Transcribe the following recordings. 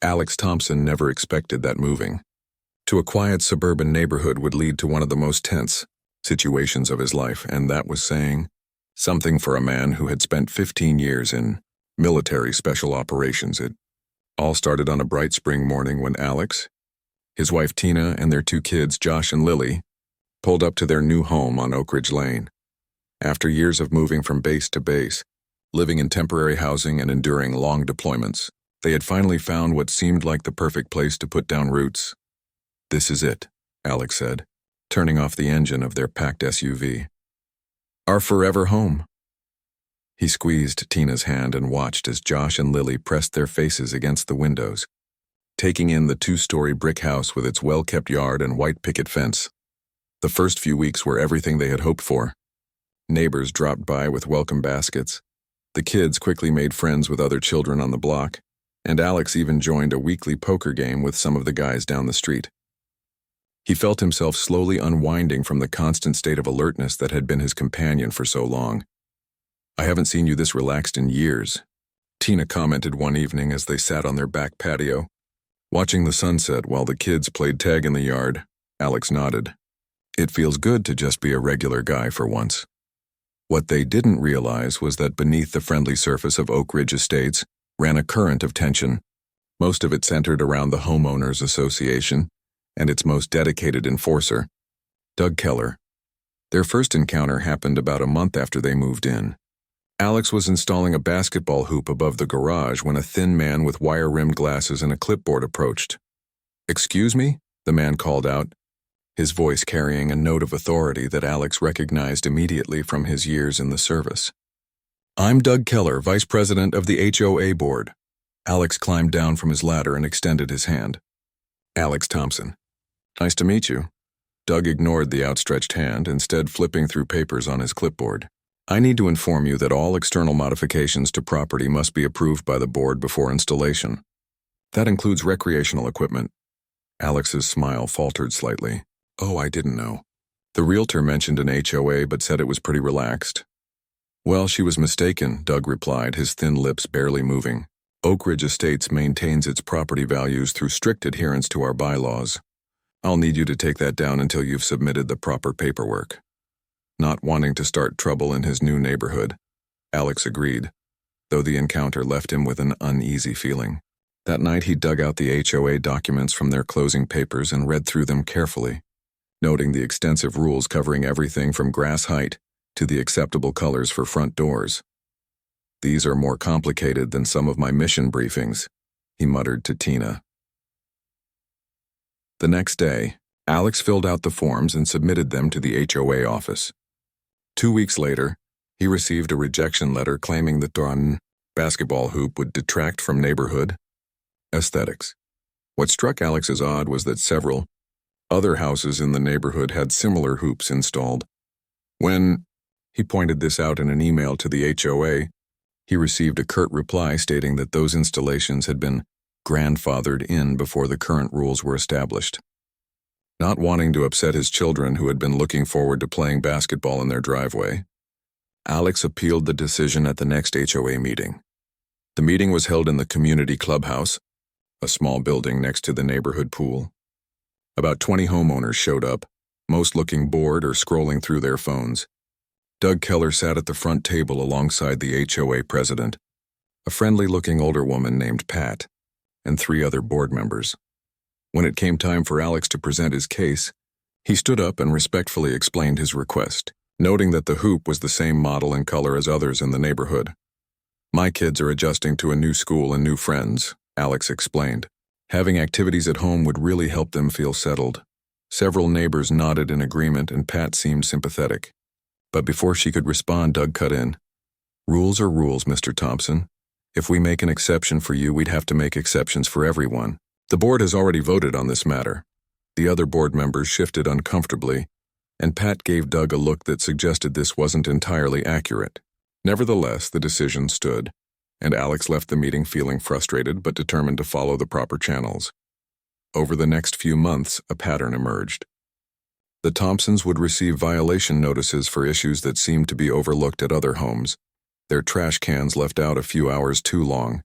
Alex Thompson never expected that moving to a quiet suburban neighborhood would lead to one of the most tense situations of his life, and that was saying something for a man who had spent 15 years in military special operations. It all started on a bright spring morning when Alex, his wife Tina, and their two kids, Josh and Lily, pulled up to their new home on Oak Ridge Lane. After years of moving from base to base, living in temporary housing and enduring long deployments, they had finally found what seemed like the perfect place to put down roots. "This is it," Alex said, turning off the engine of their packed SUV. "Our forever home." He squeezed Tina's hand and watched as Josh and Lily pressed their faces against the windows, taking in the two-story brick house with its well-kept yard and white picket fence. The first few weeks were everything they had hoped for. Neighbors dropped by with welcome baskets. The kids quickly made friends with other children on the block, and Alex even joined a weekly poker game with some of the guys down the street. He felt himself slowly unwinding from the constant state of alertness that had been his companion for so long. "I haven't seen you this relaxed in years," Tina commented one evening as they sat on their back patio, watching the sunset while the kids played tag in the yard. Alex nodded. "It feels good to just be a regular guy for once." What they didn't realize was that beneath the friendly surface of Oak Ridge Estates ran a current of tension, most of it centered around the Homeowners Association and its most dedicated enforcer, Doug Keller. Their first encounter happened about a month after they moved in. Alex was installing a basketball hoop above the garage when a thin man with wire-rimmed glasses and a clipboard approached. "Excuse me?" the man called out, his voice carrying a note of authority that Alex recognized immediately from his years in the service. "I'm Doug Keller, Vice President of the HOA Board." Alex climbed down from his ladder and extended his hand. "Alex Thompson. Nice to meet you." Doug ignored the outstretched hand, instead flipping through papers on his clipboard. "I need to inform you that all external modifications to property must be approved by the board before installation. That includes recreational equipment." Alex's smile faltered slightly. "Oh, I didn't know. The realtor mentioned an HOA but said it was pretty relaxed." "Well, she was mistaken," Doug replied, his thin lips barely moving. "Oak Ridge Estates maintains its property values through strict adherence to our bylaws. I'll need you to take that down until you've submitted the proper paperwork." Not wanting to start trouble in his new neighborhood, Alex agreed, though the encounter left him with an uneasy feeling. That night he dug out the HOA documents from their closing papers and read through them carefully, noting the extensive rules covering everything from grass height to the acceptable colors for front doors. "These are more complicated than some of my mission briefings," he muttered to Tina. The next day, Alex filled out the forms and submitted them to the HOA office. 2 weeks later, he received a rejection letter claiming that the basketball hoop would detract from neighborhood aesthetics. What struck Alex as odd was that several other houses in the neighborhood had similar hoops installed. When he pointed this out in an email to the HOA, he received a curt reply stating that those installations had been grandfathered in before the current rules were established. Not wanting to upset his children who had been looking forward to playing basketball in their driveway, Alex appealed the decision at the next HOA meeting. The meeting was held in the community clubhouse, a small building next to the neighborhood pool. About 20 homeowners showed up, most looking bored or scrolling through their phones. Doug Keller sat at the front table alongside the HOA president, a friendly-looking older woman named Pat, and 3 other board members. When it came time for Alex to present his case, he stood up and respectfully explained his request, noting that the hoop was the same model and color as others in the neighborhood. "My kids are adjusting to a new school and new friends," Alex explained. "Having activities at home would really help them feel settled." Several neighbors nodded in agreement and Pat seemed sympathetic. But before she could respond, Doug cut in. "Rules are rules, Mr. Thompson. If we make an exception for you, we'd have to make exceptions for everyone. The board has already voted on this matter." The other board members shifted uncomfortably, and Pat gave Doug a look that suggested this wasn't entirely accurate. Nevertheless, the decision stood, and Alex left the meeting feeling frustrated but determined to follow the proper channels. Over the next few months, a pattern emerged. The Thompsons would receive violation notices for issues that seemed to be overlooked at other homes, their trash cans left out a few hours too long,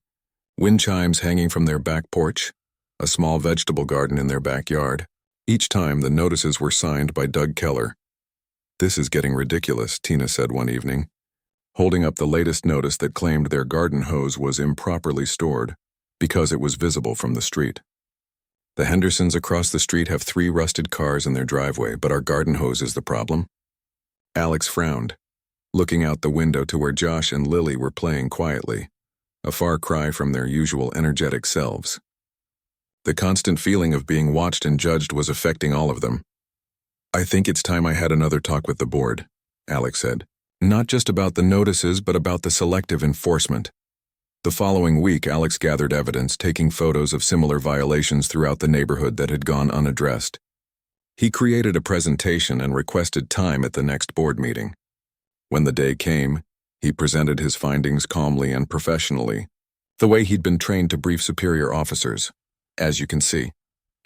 wind chimes hanging from their back porch, a small vegetable garden in their backyard. Each time, the notices were signed by Doug Keller. "This is getting ridiculous," Tina said one evening, holding up the latest notice that claimed their garden hose was improperly stored because it was visible from the street. "The Hendersons across the street have 3 rusted cars in their driveway, but our garden hose is the problem." Alex frowned, looking out the window to where Josh and Lily were playing quietly, a far cry from their usual energetic selves. The constant feeling of being watched and judged was affecting all of them. "I think it's time I had another talk with the board," Alex said. "Not just about the notices, but about the selective enforcement." The following week, Alex gathered evidence, taking photos of similar violations throughout the neighborhood that had gone unaddressed. He created a presentation and requested time at the next board meeting. When the day came, he presented his findings calmly and professionally, the way he'd been trained to brief superior officers. "As you can see,"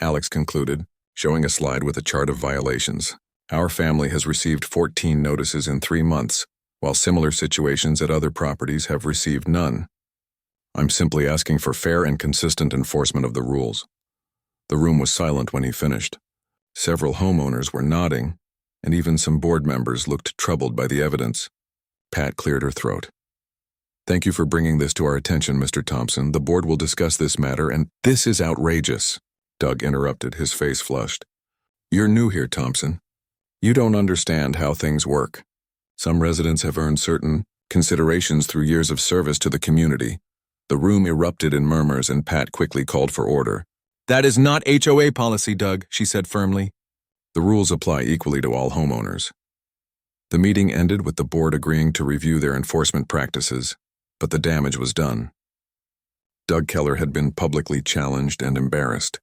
Alex concluded, showing a slide with a chart of violations, "our family has received 14 notices in 3 months, while similar situations at other properties have received none. I'm simply asking for fair and consistent enforcement of the rules." The room was silent when he finished. Several homeowners were nodding, and even some board members looked troubled by the evidence. Pat cleared her throat. "Thank you for bringing this to our attention, Mr. Thompson. The board will discuss this matter and—" "This is outrageous," Doug interrupted, his face flushed. "You're new here, Thompson. You don't understand how things work. Some residents have earned certain considerations through years of service to the community." The room erupted in murmurs, and Pat quickly called for order. "That is not HOA policy, Doug," she said firmly. "The rules apply equally to all homeowners." The meeting ended with the board agreeing to review their enforcement practices, but the damage was done. Doug Keller had been publicly challenged and embarrassed,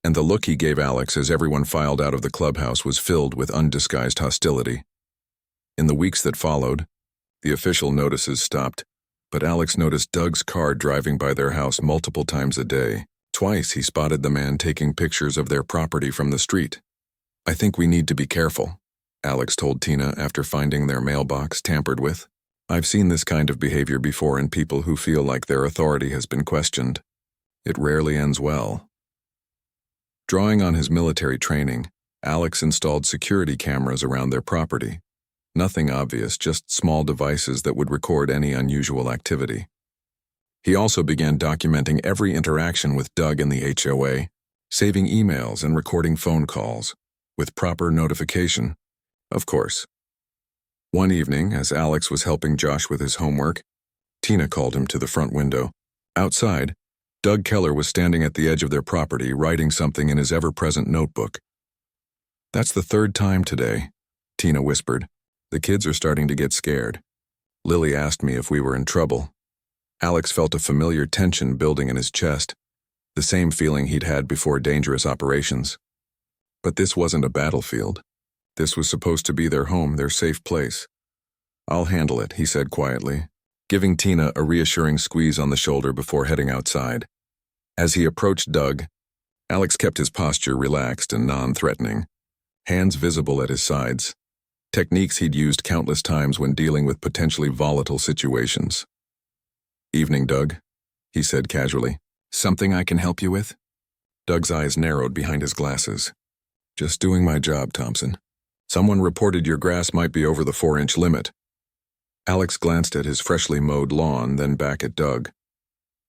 and the look he gave Alex as everyone filed out of the clubhouse was filled with undisguised hostility. In the weeks that followed, the official notices stopped, but Alex noticed Doug's car driving by their house multiple times a day. Twice he spotted the man taking pictures of their property from the street. "I think we need to be careful," Alex told Tina after finding their mailbox tampered with. "I've seen this kind of behavior before in people who feel like their authority has been questioned. It rarely ends well." Drawing on his military training, Alex installed security cameras around their property. Nothing obvious, just small devices that would record any unusual activity. He also began documenting every interaction with Doug and the HOA, saving emails and recording phone calls, with proper notification, of course. One evening, as Alex was helping Josh with his homework, Tina called him to the front window. Outside, Doug Keller was standing at the edge of their property, writing something in his ever-present notebook. "That's the 3rd time today," Tina whispered. "The kids are starting to get scared. Lily asked me if we were in trouble." Alex felt a familiar tension building in his chest, the same feeling he'd had before dangerous operations. But this wasn't a battlefield. This was supposed to be their home, their safe place. "I'll handle it," he said quietly, giving Tina a reassuring squeeze on the shoulder before heading outside. As he approached Doug, Alex kept his posture relaxed and non-threatening, hands visible at his sides, techniques he'd used countless times when dealing with potentially volatile situations. "Evening, Doug," he said casually. "Something I can help you with?" Doug's eyes narrowed behind his glasses. "Just doing my job, Thompson. Someone reported your grass might be over the 4-inch limit." Alex glanced at his freshly mowed lawn, then back at Doug.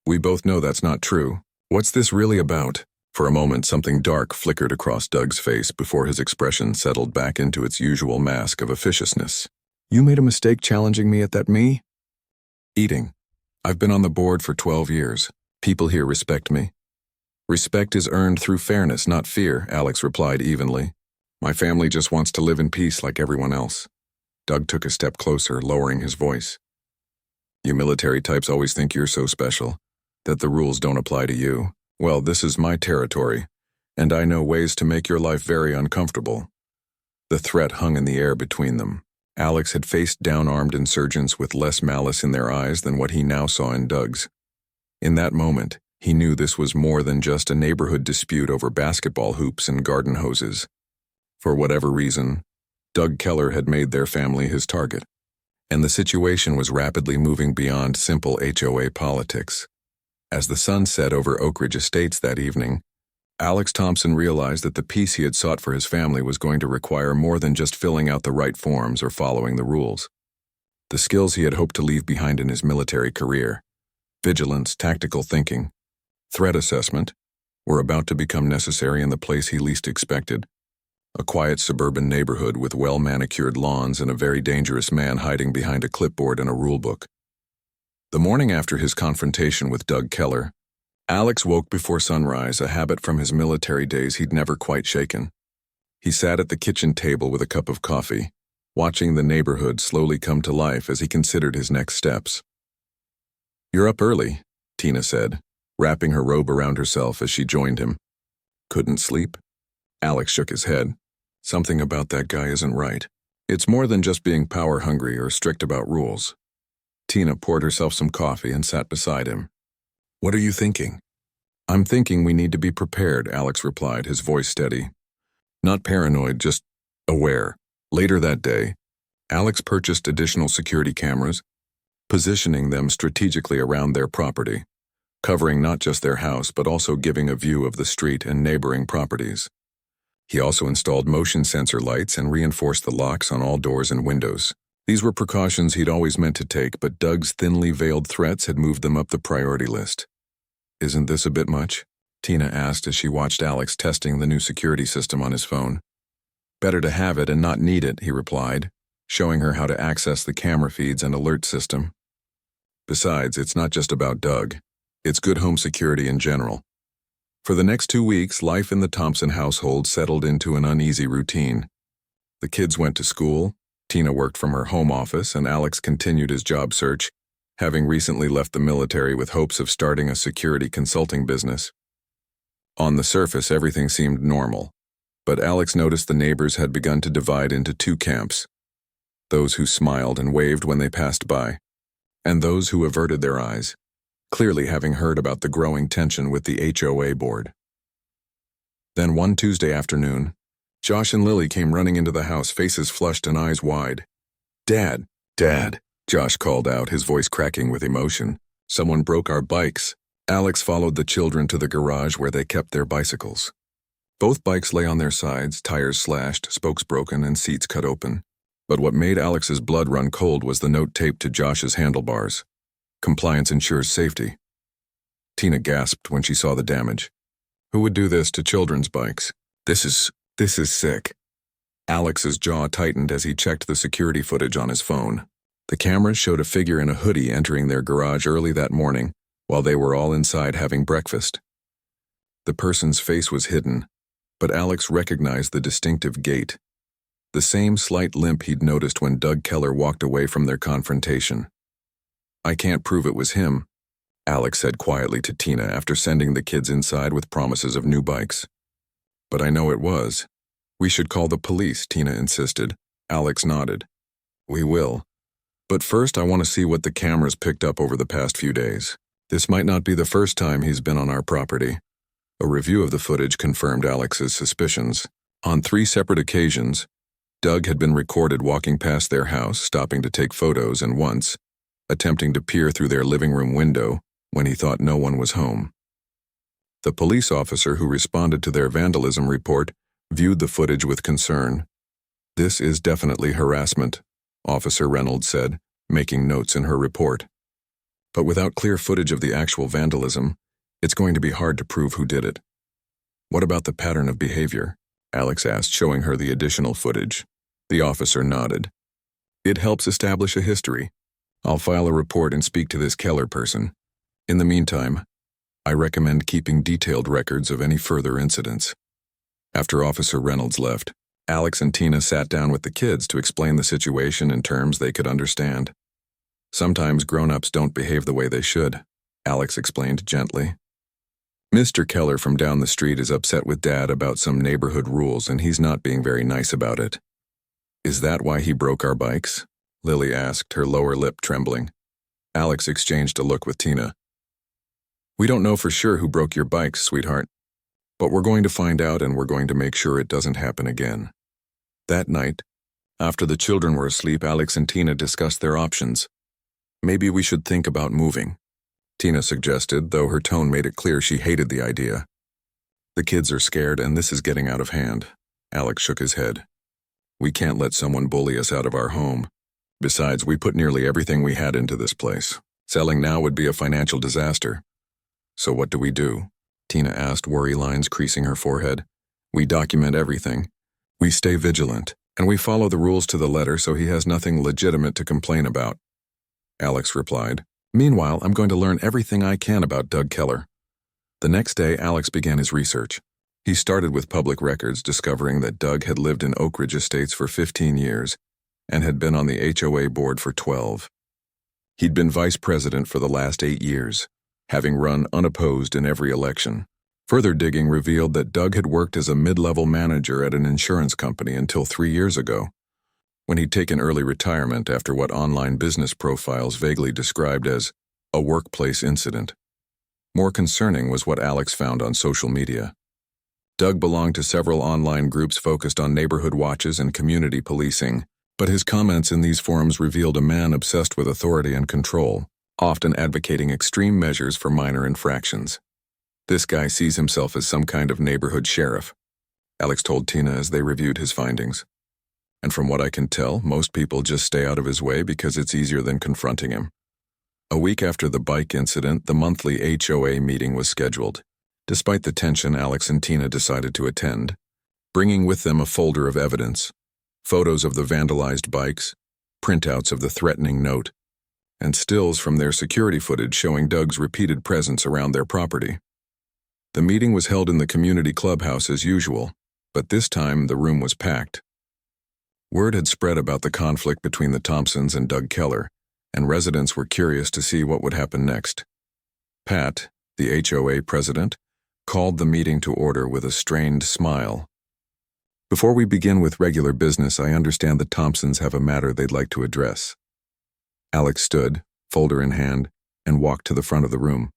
"We both know that's not true. What's this really about?" For a moment, something dark flickered across Doug's face before his expression settled back into its usual mask of officiousness. "You made a mistake challenging me at that me?" "Eating. I've been on the board for 12 years. People here respect me." "Respect is earned through fairness, not fear," Alex replied evenly. "My family just wants to live in peace like everyone else." Doug took a step closer, lowering his voice. "You military types always think you're so special, that the rules don't apply to you. Well, this is my territory, and I know ways to make your life very uncomfortable." The threat hung in the air between them. Alex had faced down-armed insurgents with less malice in their eyes than what he now saw in Doug's. In that moment, he knew this was more than just a neighborhood dispute over basketball hoops and garden hoses. For whatever reason, Doug Keller had made their family his target, and the situation was rapidly moving beyond simple HOA politics. As the sun set over Oak Ridge Estates that evening, Alex Thompson realized that the peace he had sought for his family was going to require more than just filling out the right forms or following the rules. The skills he had hoped to leave behind in his military career, vigilance, tactical thinking, threat assessment, were about to become necessary in the place he least expected, a quiet suburban neighborhood with well-manicured lawns and a very dangerous man hiding behind a clipboard and a rulebook. The morning after his confrontation with Doug Keller, Alex woke before sunrise, a habit from his military days he'd never quite shaken. He sat at the kitchen table with a cup of coffee, watching the neighborhood slowly come to life as he considered his next steps. "You're up early," Tina said, wrapping her robe around herself as she joined him. "Couldn't sleep?" Alex shook his head. "Something about that guy isn't right. It's more than just being power-hungry or strict about rules." Tina poured herself some coffee and sat beside him. "What are you thinking?" "I'm thinking we need to be prepared," Alex replied, his voice steady. "Not paranoid, just aware." Later that day, Alex purchased additional security cameras, positioning them strategically around their property, covering not just their house but also giving a view of the street and neighboring properties. He also installed motion sensor lights and reinforced the locks on all doors and windows. These were precautions he'd always meant to take, but Doug's thinly veiled threats had moved them up the priority list. "Isn't this a bit much?" Tina asked as she watched Alex testing the new security system on his phone. "Better to have it and not need it," he replied, showing her how to access the camera feeds and alert system. "Besides, it's not just about Doug. It's good home security in general." For the next 2 weeks, life in the Thompson household settled into an uneasy routine. The kids went to school, Tina worked from her home office, and Alex continued his job search, having recently left the military with hopes of starting a security consulting business. On the surface, everything seemed normal, but Alex noticed the neighbors had begun to divide into two camps: those who smiled and waved when they passed by, and those who averted their eyes, clearly having heard about the growing tension with the HOA board. Then one Tuesday afternoon, Josh and Lily came running into the house, faces flushed and eyes wide. "Dad, Dad," Josh called out, his voice cracking with emotion. "Someone broke our bikes." Alex followed the children to the garage where they kept their bicycles. Both bikes lay on their sides, tires slashed, spokes broken, and seats cut open. But what made Alex's blood run cold was the note taped to Josh's handlebars. "Compliance ensures safety." Tina gasped when she saw the damage. Who would do this to children's bikes? This is sick. Alex's jaw tightened as he checked the security footage on his phone. The cameras showed a figure in a hoodie entering their garage early that morning while they were all inside having breakfast. The person's face was hidden, but Alex recognized the distinctive gait, the same slight limp he'd noticed when Doug Keller walked away from their confrontation. "I can't prove it was him," Alex said quietly to Tina after sending the kids inside with promises of new bikes. "But I know it was." "We should call the police," Tina insisted. Alex nodded. "We will. But first I want to see what the cameras picked up over the past few days. This might not be the first time he's been on our property." A review of the footage confirmed Alex's suspicions. On 3 separate occasions, Doug had been recorded walking past their house, stopping to take photos, and once, attempting to peer through their living room window when he thought no one was home. The police officer who responded to their vandalism report viewed the footage with concern. "This is definitely harassment," Officer Reynolds said, making notes in her report. "But without clear footage of the actual vandalism, it's going to be hard to prove who did it." "What about the pattern of behavior?" Alex asked, showing her the additional footage. The officer nodded. "It helps establish a history. I'll file a report and speak to this Keller person. In the meantime, I recommend keeping detailed records of any further incidents." After Officer Reynolds left, Alex and Tina sat down with the kids to explain the situation in terms they could understand. "Sometimes grown-ups don't behave the way they should," Alex explained gently. "Mr. Keller from down the street is upset with Dad about some neighborhood rules, and he's not being very nice about it." "Is that why he broke our bikes?" Lily asked, her lower lip trembling. Alex exchanged a look with Tina. "We don't know for sure who broke your bikes, sweetheart. But we're going to find out, and we're going to make sure it doesn't happen again." That night, after the children were asleep, Alex and Tina discussed their options. "Maybe we should think about moving." Tina suggested, though her tone made it clear she hated the idea. The kids are scared and this is getting out of hand. Alex shook his head. We can't let someone bully us out of our home. Besides, we put nearly everything we had into this place. Selling now would be a financial disaster. So what do? Tina asked, worry lines creasing her forehead. We document everything. We stay vigilant, and we follow the rules to the letter so he has nothing legitimate to complain about. Alex replied. Meanwhile, I'm going to learn everything I can about Doug Keller. The next day, Alex began his research. He started with public records, discovering that Doug had lived in Oak Ridge Estates for 15 years and had been on the HOA board for 12. He'd been vice president for the last 8 years, having run unopposed in every election. Further digging revealed that Doug had worked as a mid-level manager at an insurance company until 3 years ago, when he'd taken early retirement after what online business profiles vaguely described as a workplace incident. More concerning was what Alex found on social media. Doug belonged to several online groups focused on neighborhood watches and community policing, but his comments in these forums revealed a man obsessed with authority and control, often advocating extreme measures for minor infractions. This guy sees himself as some kind of neighborhood sheriff, Alex told Tina as they reviewed his findings. And from what I can tell, most people just stay out of his way because it's easier than confronting him. A week after the bike incident, the monthly HOA meeting was scheduled. Despite the tension, Alex and Tina decided to attend, bringing with them a folder of evidence, photos of the vandalized bikes, printouts of the threatening note, and stills from their security footage showing Doug's repeated presence around their property. The meeting was held in the community clubhouse as usual, but this time the room was packed. Word had spread about the conflict between the Thompsons and Doug Keller, and residents were curious to see what would happen next. Pat, the HOA president, called the meeting to order with a strained smile. Before we begin with regular business, I understand the Thompsons have a matter they'd like to address. Alex stood, folder in hand, and walked to the front of the room.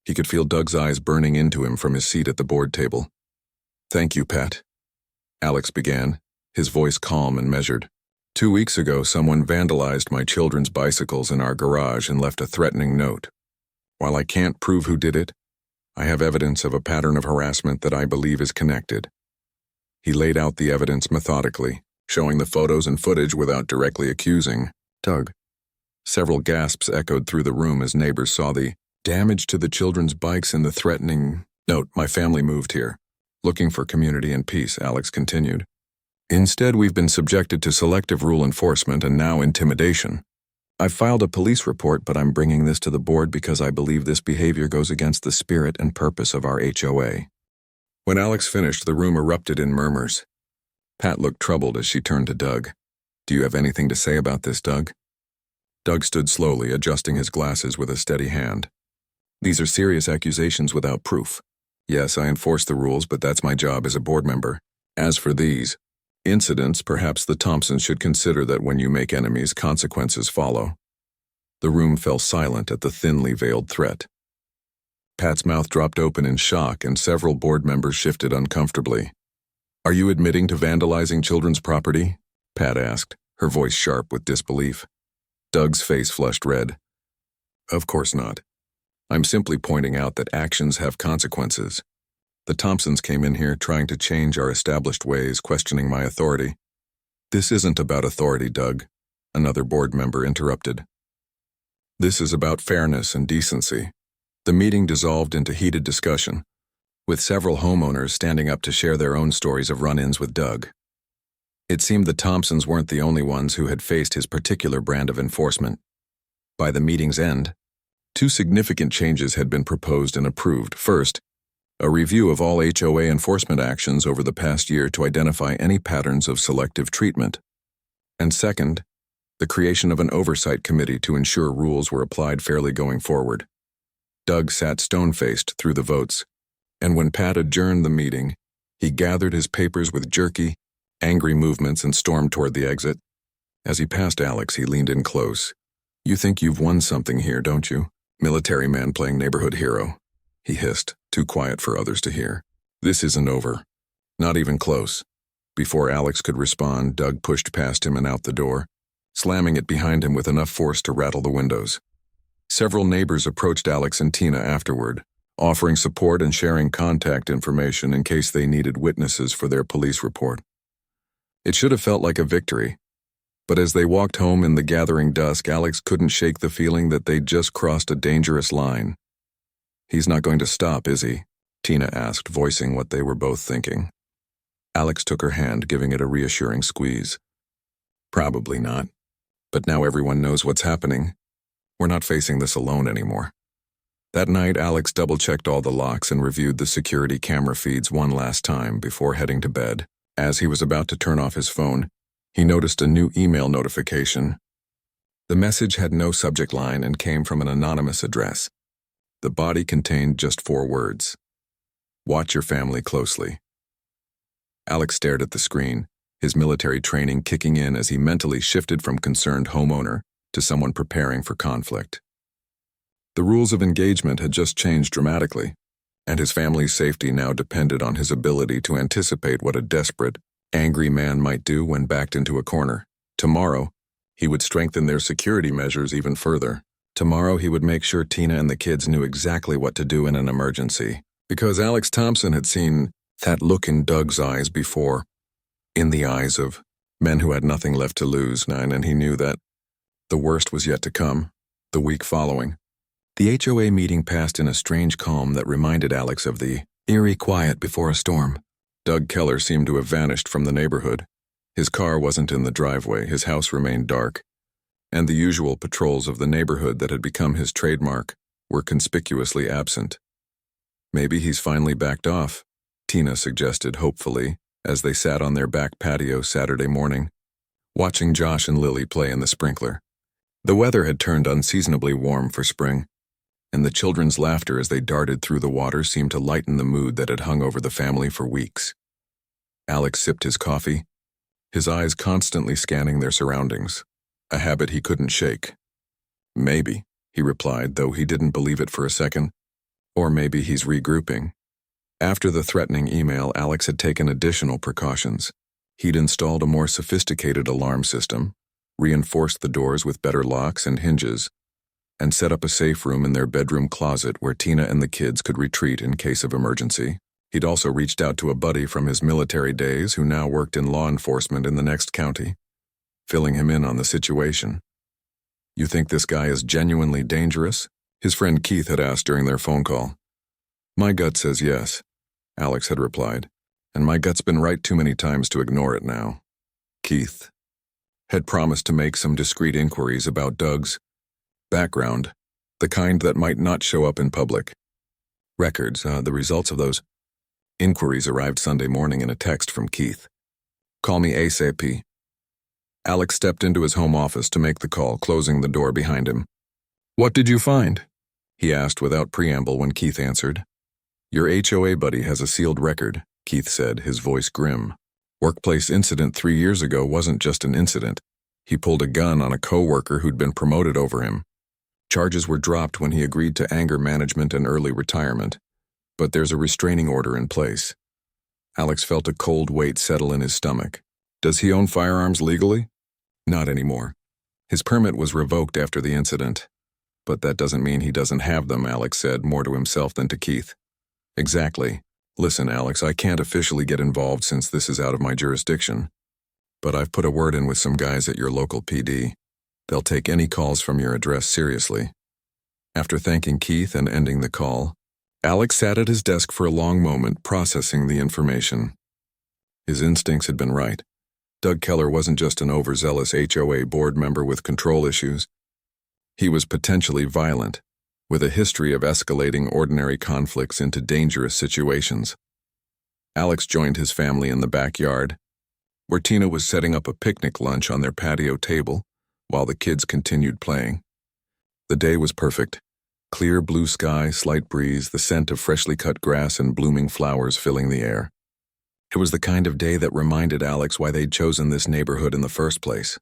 He could feel Doug's eyes burning into him from his seat at the board table. Thank you, Pat. Alex began, his voice calm and measured. 2 weeks ago, someone vandalized my children's bicycles in our garage and left a threatening note. While I can't prove who did it, I have evidence of a pattern of harassment that I believe is connected. He laid out the evidence methodically, showing the photos and footage without directly accusing Doug. Several gasps echoed through the room as neighbors saw the damage to the children's bikes and the threatening note. My family moved here, looking for community and peace, Alex continued. Instead, we've been subjected to selective rule enforcement and now intimidation. I've filed a police report, but I'm bringing this to the board because I believe this behavior goes against the spirit and purpose of our HOA. When Alex finished, the room erupted in murmurs. Pat looked troubled as she turned to Doug. Do you have anything to say about this, Doug? Doug stood slowly, adjusting his glasses with a steady hand. These are serious accusations without proof. Yes, I enforce the rules, but that's my job as a board member. As for these incidents, perhaps the Thompsons should consider that when you make enemies, consequences follow. The room fell silent at the thinly veiled threat. Pat's mouth dropped open in shock and several board members shifted uncomfortably. Are you admitting to vandalizing children's property? Pat asked, her voice sharp with disbelief. Doug's face flushed red. Of course not. I'm simply pointing out that actions have consequences. The Thompsons came in here trying to change our established ways, questioning my authority. This isn't about authority, Doug, another board member interrupted. This is about fairness and decency. The meeting dissolved into heated discussion, with several homeowners standing up to share their own stories of run-ins with Doug. It seemed the Thompsons weren't the only ones who had faced his particular brand of enforcement. By the meeting's end, 2 significant changes had been proposed and approved. First, a review of all HOA enforcement actions over the past year to identify any patterns of selective treatment. And second, the creation of an oversight committee to ensure rules were applied fairly going forward. Doug sat stone-faced through the votes, and when Pat adjourned the meeting, he gathered his papers with jerky, angry movements and stormed toward the exit. As he passed Alex, he leaned in close. You think you've won something here, don't you? Military man playing neighborhood hero, he hissed, too quiet for others to hear. This isn't over. Not even close. Before Alex could respond, Doug pushed past him and out the door, slamming it behind him with enough force to rattle the windows. Several neighbors approached Alex and Tina afterward, offering support and sharing contact information in case they needed witnesses for their police report. It should have felt like a victory, but as they walked home in the gathering dusk, Alex couldn't shake the feeling that they'd just crossed a dangerous line. "He's not going to stop, is he?" Tina asked, voicing what they were both thinking. Alex took her hand, giving it a reassuring squeeze. "Probably not. But now everyone knows what's happening. We're not facing this alone anymore." That night, Alex double-checked all the locks and reviewed the security camera feeds one last time before heading to bed. As he was about to turn off his phone, he noticed a new email notification. The message had no subject line and came from an anonymous address. The body contained just 4 words: "Watch your family closely." Alex stared at the screen, his military training kicking in as he mentally shifted from concerned homeowner to someone preparing for conflict. The rules of engagement had just changed dramatically, and his family's safety now depended on his ability to anticipate what a desperate, angry man might do when backed into a corner. Tomorrow, he would strengthen their security measures even further. Tomorrow, he would make sure Tina and the kids knew exactly what to do in an emergency, because Alex Thompson had seen that look in Doug's eyes before, in the eyes of men who had nothing left to lose, and he knew that the worst was yet to come, the week following. The HOA meeting passed in a strange calm that reminded Alex of the eerie quiet before a storm. Doug Keller seemed to have vanished from the neighborhood. His car wasn't in the driveway, his house remained dark, and the usual patrols of the neighborhood that had become his trademark were conspicuously absent. "Maybe he's finally backed off," Tina suggested hopefully as they sat on their back patio Saturday morning, watching Josh and Lily play in the sprinkler. The weather had turned unseasonably warm for spring, and the children's laughter as they darted through the water seemed to lighten the mood that had hung over the family for weeks. Alex sipped his coffee, his eyes constantly scanning their surroundings, a habit he couldn't shake. "Maybe," he replied, though he didn't believe it for a second. "Or maybe he's regrouping." After the threatening email, Alex had taken additional precautions. He'd installed a more sophisticated alarm system, reinforced the doors with better locks and hinges, and set up a safe room in their bedroom closet where Tina and the kids could retreat in case of emergency. He'd also reached out to a buddy from his military days who now worked in law enforcement in the next county, filling him in on the situation. "You think this guy is genuinely dangerous?" his friend Keith had asked during their phone call. "My gut says yes," Alex had replied, "and my gut's been right too many times to ignore it now." Keith had promised to make some discreet inquiries about Doug's background, the kind that might not show up in public records. The results of those inquiries arrived Sunday morning in a text from Keith. "Call me ASAP." Alex stepped into his home office to make the call, closing the door behind him. "What did you find?" he asked without preamble when Keith answered. "Your HOA buddy has a sealed record," Keith said, his voice grim. "Workplace incident 3 years ago wasn't just an incident. He pulled a gun on a coworker who'd been promoted over him. Charges were dropped when he agreed to anger management and early retirement, but there's a restraining order in place." Alex felt a cold weight settle in his stomach. "Does he own firearms legally?" "Not anymore. His permit was revoked after the incident. But that doesn't mean he doesn't have them," Alex said, more to himself than to Keith. "Exactly. Listen, Alex, I can't officially get involved since this is out of my jurisdiction. But I've put a word in with some guys at your local PD. They'll take any calls from your address seriously." After thanking Keith and ending the call, Alex sat at his desk for a long moment, processing the information. His instincts had been right. Doug Keller wasn't just an overzealous HOA board member with control issues. He was potentially violent, with a history of escalating ordinary conflicts into dangerous situations. Alex joined his family in the backyard, where Tina was setting up a picnic lunch on their patio table while the kids continued playing. The day was perfect. Clear blue sky, slight breeze, the scent of freshly cut grass and blooming flowers filling the air. It was the kind of day that reminded Alex why they'd chosen this neighborhood in the first place.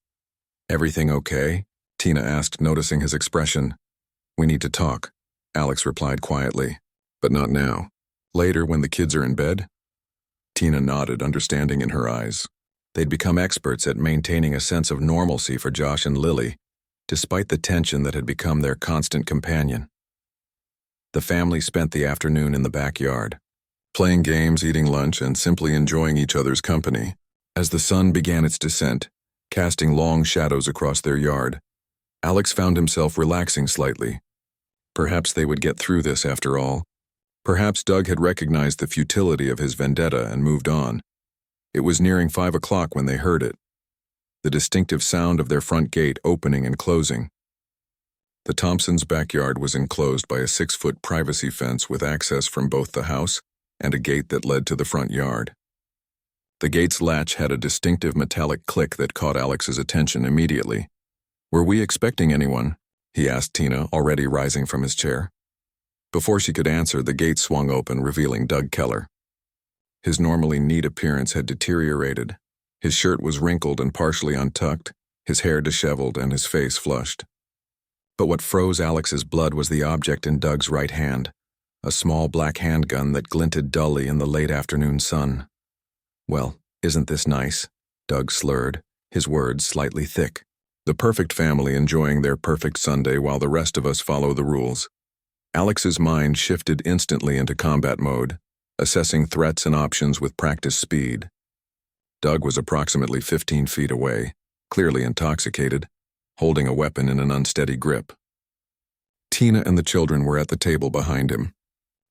"Everything okay?" Tina asked, noticing his expression. "We need to talk," Alex replied quietly. "But not now. Later, when the kids are in bed?" Tina nodded, understanding in her eyes. They'd become experts at maintaining a sense of normalcy for Josh and Lily, despite the tension that had become their constant companion. The family spent the afternoon in the backyard, playing games, eating lunch, and simply enjoying each other's company. As the sun began its descent, casting long shadows across their yard, Alex found himself relaxing slightly. Perhaps they would get through this after all. Perhaps Doug had recognized the futility of his vendetta and moved on. It was nearing 5 o'clock when they heard it, the distinctive sound of their front gate opening and closing. The Thompsons' backyard was enclosed by a 6-foot privacy fence with access from both the house and a gate that led to the front yard. The gate's latch had a distinctive metallic click that caught Alex's attention immediately. "Were we expecting anyone?" he asked Tina, already rising from his chair. Before she could answer, the gate swung open, revealing Doug Keller. His normally neat appearance had deteriorated. His shirt was wrinkled and partially untucked, his hair disheveled, and his face flushed. But what froze Alex's blood was the object in Doug's right hand, a small black handgun that glinted dully in the late afternoon sun. "Well, isn't this nice?" Doug slurred, his words slightly thick. "The perfect family enjoying their perfect Sunday while the rest of us follow the rules." Alex's mind shifted instantly into combat mode, assessing threats and options with practiced speed. Doug was approximately 15 feet away, clearly intoxicated, holding a weapon in an unsteady grip. Tina and the children were at the table behind him,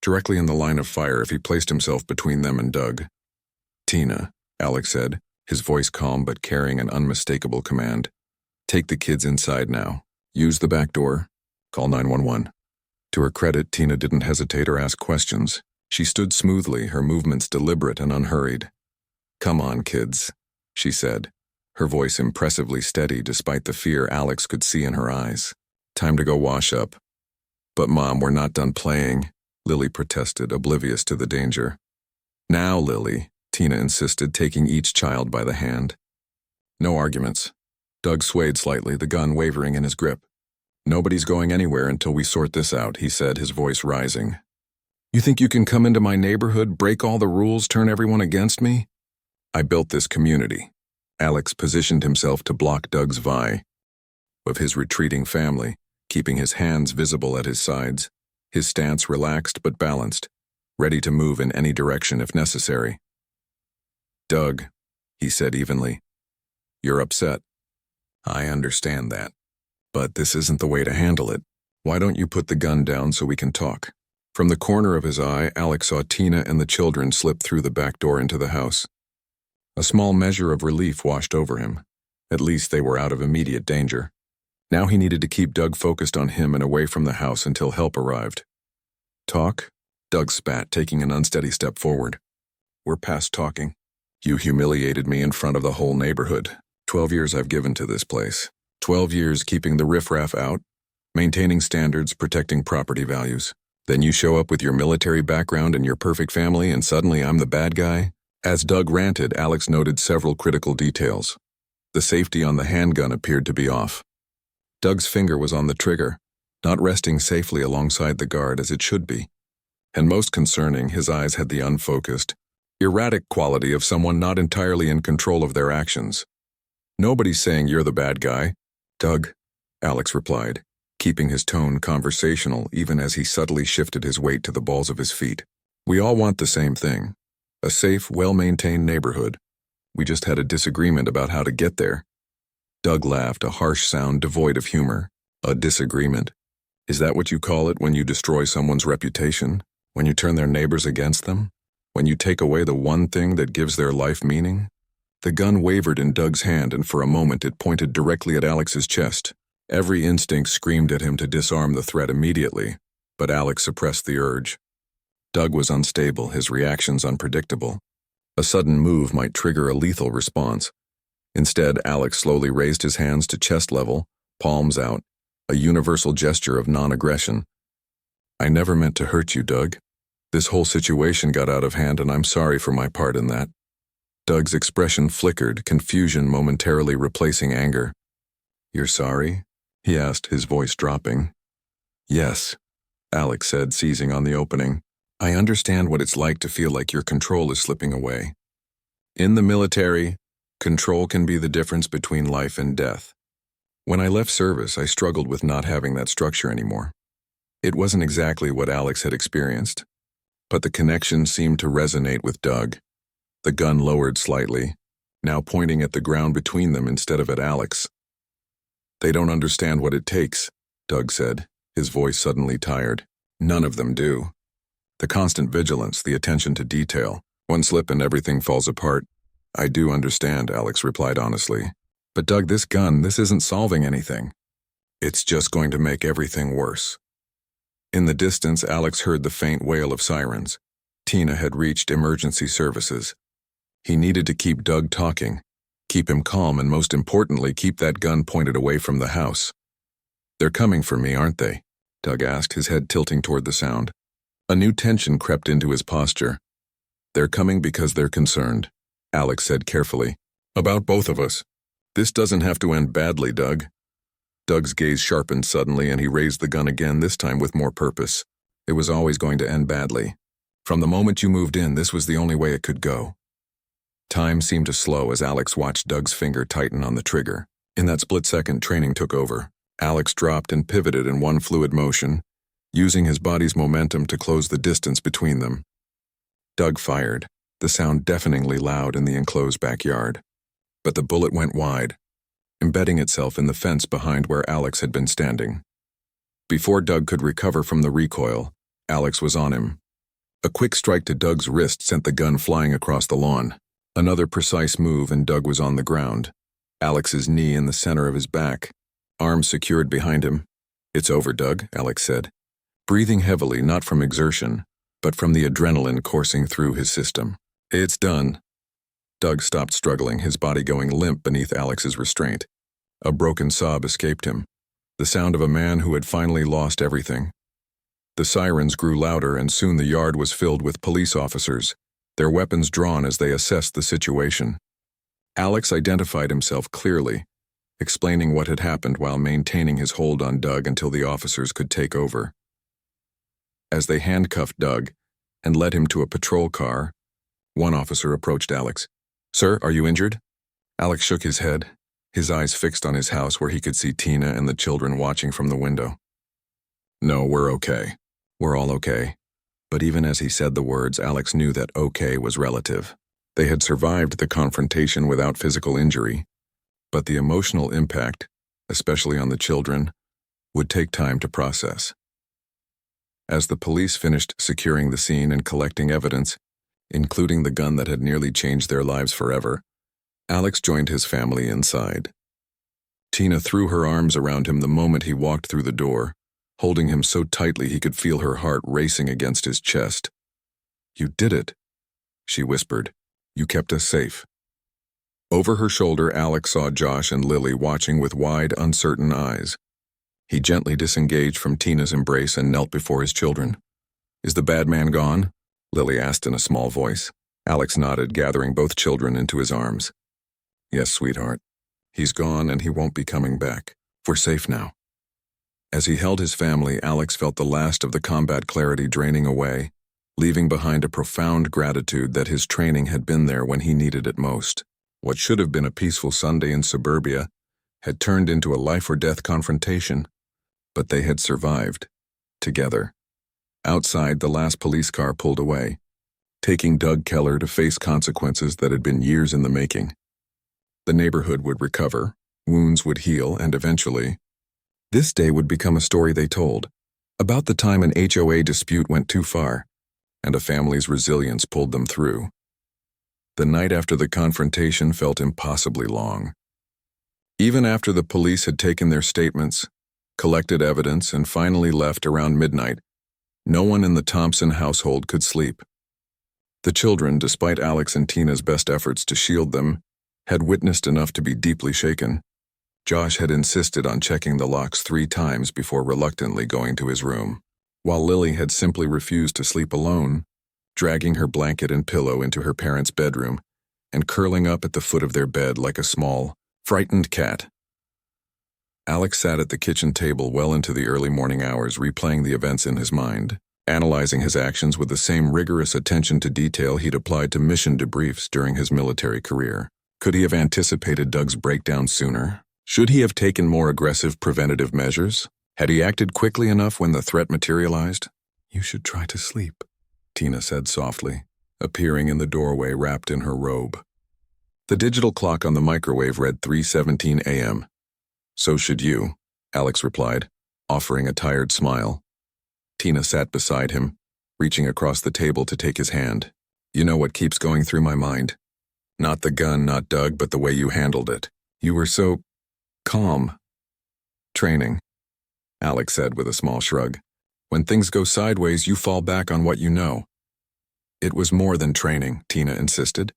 directly in the line of fire if he placed himself between them and Doug. "Tina," Alex said, his voice calm but carrying an unmistakable command. "Take the kids inside now. Use the back door. Call 911. To her credit, Tina didn't hesitate or ask questions. She stood smoothly, her movements deliberate and unhurried. "Come on, kids," she said, her voice impressively steady despite the fear Alex could see in her eyes. "Time to go wash up." "But Mom, we're not done playing," Lily protested, oblivious to the danger. "Now, Lily," Tina insisted, taking each child by the hand. No arguments. Doug swayed slightly, the gun wavering in his grip. "Nobody's going anywhere until we sort this out," he said, his voice rising. "You think you can come into my neighborhood, break all the rules, turn everyone against me? I built this community." Alex positioned himself to block Doug's vie of his retreating family, keeping his hands visible at his sides, his stance relaxed but balanced, ready to move in any direction if necessary. "Doug," he said evenly, "you're upset. I understand that. But this isn't the way to handle it. Why don't you put the gun down so we can talk?" From the corner of his eye, Alex saw Tina and the children slip through the back door into the house. A small measure of relief washed over him. At least they were out of immediate danger. Now he needed to keep Doug focused on him and away from the house until help arrived. "Talk?" Doug spat, taking an unsteady step forward. "We're past talking. You humiliated me in front of the whole neighborhood. 12 years I've given to this place. 12 years keeping the riffraff out, maintaining standards, protecting property values. Then you show up with your military background and your perfect family, and suddenly I'm the bad guy?" As Doug ranted, Alex noted several critical details. The safety on the handgun appeared to be off. Doug's finger was on the trigger, not resting safely alongside the guard as it should be. And most concerning, his eyes had the unfocused, erratic quality of someone not entirely in control of their actions. "Nobody's saying you're the bad guy, Doug," Alex replied, keeping his tone conversational even as he subtly shifted his weight to the balls of his feet. "We all want the same thing. A safe, well-maintained neighborhood. We just had a disagreement about how to get there." Doug laughed, a harsh sound devoid of humor. "A disagreement? Is that what you call it when you destroy someone's reputation? When you turn their neighbors against them? When you take away the one thing that gives their life meaning?" The gun wavered in Doug's hand, and for a moment it pointed directly at Alex's chest. Every instinct screamed at him to disarm the threat immediately, but Alex suppressed the urge. Doug was unstable, his reactions unpredictable. A sudden move might trigger a lethal response. Instead, Alex slowly raised his hands to chest level, palms out, a universal gesture of non-aggression. "I never meant to hurt you, Doug. This whole situation got out of hand, and I'm sorry for my part in that." Doug's expression flickered, confusion momentarily replacing anger. "You're sorry?" he asked, his voice dropping. "Yes," Alex said, seizing on the opening. "I understand what it's like to feel like your control is slipping away. In the military, control can be the difference between life and death. When I left service, I struggled with not having that structure anymore. It wasn't exactly what Alex had experienced, but the connection seemed to resonate with Doug. The gun lowered slightly, now pointing at the ground between them instead of at Alex. "They don't understand what it takes," Doug said, his voice suddenly tired. "None of them do. The constant vigilance, the attention to detail. One slip and everything falls apart." "I do understand," Alex replied honestly. "But Doug, this isn't solving anything. It's just going to make everything worse." In the distance, Alex heard the faint wail of sirens. Tina had reached emergency services. He needed to keep Doug talking, keep him calm, and most importantly, keep that gun pointed away from the house. "They're coming for me, aren't they?" Doug asked, his head tilting toward the sound. A new tension crept into his posture. "They're coming because they're concerned," Alex said carefully. "About both of us. This doesn't have to end badly, Doug." Doug's gaze sharpened suddenly, and he raised the gun again, this time with more purpose. "It was always going to end badly. From the moment you moved in, this was the only way it could go." Time seemed to slow as Alex watched Doug's finger tighten on the trigger. In that split second, training took over. Alex dropped and pivoted in one fluid motion, using his body's momentum to close the distance between them. Doug fired, the sound deafeningly loud in the enclosed backyard. But the bullet went wide, embedding itself in the fence behind where Alex had been standing. Before Doug could recover from the recoil, Alex was on him. A quick strike to Doug's wrist sent the gun flying across the lawn. Another precise move and Doug was on the ground, Alex's knee in the center of his back, arms secured behind him. "It's over, Doug," Alex said, breathing heavily, not from exertion, but from the adrenaline coursing through his system. "It's done." Doug stopped struggling, his body going limp beneath Alex's restraint. A broken sob escaped him, the sound of a man who had finally lost everything. The sirens grew louder, and soon the yard was filled with police officers, their weapons drawn as they assessed the situation. Alex identified himself clearly, explaining what had happened while maintaining his hold on Doug until the officers could take over. As they handcuffed Doug and led him to a patrol car, one officer approached Alex. "Sir, are you injured?" Alex shook his head, his eyes fixed on his house where he could see Tina and the children watching from the window. "No, we're okay. We're all okay." But even as he said the words, Alex knew that okay was relative. They had survived the confrontation without physical injury, but the emotional impact, especially on the children, would take time to process. As the police finished securing the scene and collecting evidence, including the gun that had nearly changed their lives forever, Alex joined his family inside. Tina threw her arms around him the moment he walked through the door, holding him so tightly he could feel her heart racing against his chest. "You did it," she whispered. "You kept us safe." Over her shoulder, Alex saw Josh and Lily watching with wide, uncertain eyes. He gently disengaged from Tina's embrace and knelt before his children. "Is the bad man gone?" Lily asked in a small voice. Alex nodded, gathering both children into his arms. "Yes, sweetheart. He's gone and he won't be coming back. We're safe now." As he held his family, Alex felt the last of the combat clarity draining away, leaving behind a profound gratitude that his training had been there when he needed it most. What should have been a peaceful Sunday in suburbia had turned into a life-or-death confrontation, but they had survived, together. Outside, the last police car pulled away, taking Doug Keller to face consequences that had been years in the making. The neighborhood would recover, wounds would heal, and eventually, this day would become a story they told, about the time an HOA dispute went too far, and a family's resilience pulled them through. The night after the confrontation felt impossibly long. Even after the police had taken their statements, collected evidence, and finally left around midnight, no one in the Thompson household could sleep. The children, despite Alex and Tina's best efforts to shield them, had witnessed enough to be deeply shaken. Josh had insisted on checking the locks 3 times before reluctantly going to his room, while Lily had simply refused to sleep alone, dragging her blanket and pillow into her parents' bedroom and curling up at the foot of their bed like a small, frightened cat. Alex sat at the kitchen table well into the early morning hours, replaying the events in his mind, analyzing his actions with the same rigorous attention to detail he'd applied to mission debriefs during his military career. Could he have anticipated Doug's breakdown sooner? Should he have taken more aggressive preventative measures? Had he acted quickly enough when the threat materialized? You should try to sleep, Tina said softly, appearing in the doorway wrapped in her robe. The digital clock on the microwave read 3:17 a.m. So should you, Alex replied, offering a tired smile. Tina sat beside him, reaching across the table to take his hand. You know what keeps going through my mind? Not the gun, not Doug, but the way you handled it. You were so calm. Training, Alex said with a small shrug. When things go sideways, you fall back on what you know. It was more than training, Tina insisted.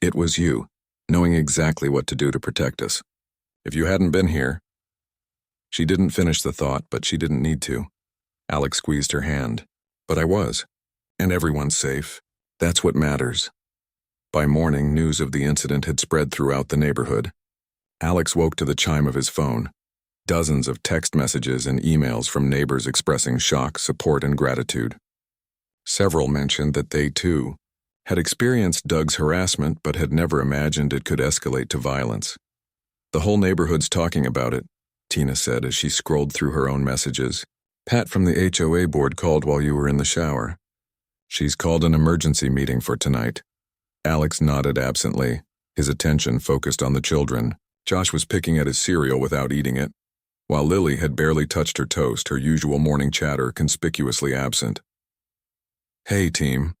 It was you, knowing exactly what to do to protect us. If you hadn't been here... She didn't finish the thought, but she didn't need to. Alex squeezed her hand. But I was. And everyone's safe. That's what matters. By morning, news of the incident had spread throughout the neighborhood. Alex woke to the chime of his phone. Dozens of text messages and emails from neighbors expressing shock, support, and gratitude. Several mentioned that they, too, had experienced Doug's harassment but had never imagined it could escalate to violence. The whole neighborhood's talking about it, Tina said as she scrolled through her own messages. Pat from the HOA board called while you were in the shower. She's called an emergency meeting for tonight. Alex nodded absently, his attention focused on the children. Josh was picking at his cereal without eating it, while Lily had barely touched her toast, her usual morning chatter conspicuously absent. Hey, team,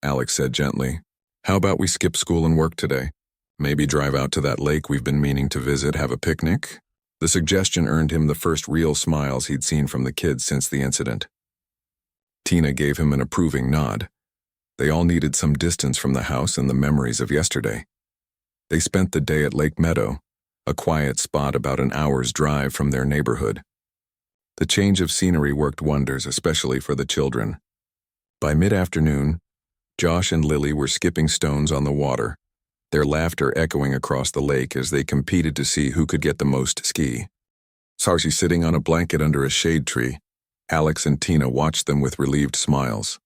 Alex said gently. How about we skip school and work today? Maybe drive out to that lake we've been meaning to visit, have a picnic? The suggestion earned him the first real smiles he'd seen from the kids since the incident. Tina gave him an approving nod. They all needed some distance from the house and the memories of yesterday. They spent the day at Lake Meadow, a quiet spot about an hour's drive from their neighborhood. The change of scenery worked wonders, especially for the children. By mid-afternoon, Josh and Lily were skipping stones on the water, their laughter echoing across the lake as they competed to see who could get the most ski. Sarsi sitting on a blanket under a shade tree, Alex and Tina watched them with relieved smiles.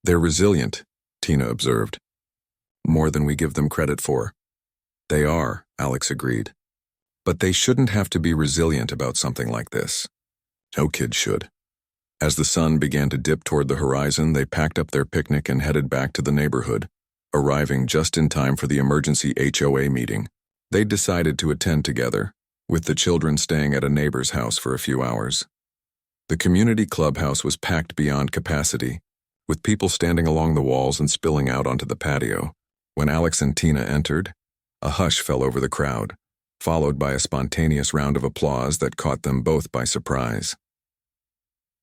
They're resilient, Tina observed. More than we give them credit for. They are, Alex agreed. But they shouldn't have to be resilient about something like this. No kid should. As the sun began to dip toward the horizon, they packed up their picnic and headed back to the neighborhood, arriving just in time for the emergency HOA meeting. They'd decided to attend together, with the children staying at a neighbor's house for a few hours. The community clubhouse was packed beyond capacity, with people standing along the walls and spilling out onto the patio. When Alex and Tina entered, a hush fell over the crowd, followed by a spontaneous round of applause that caught them both by surprise.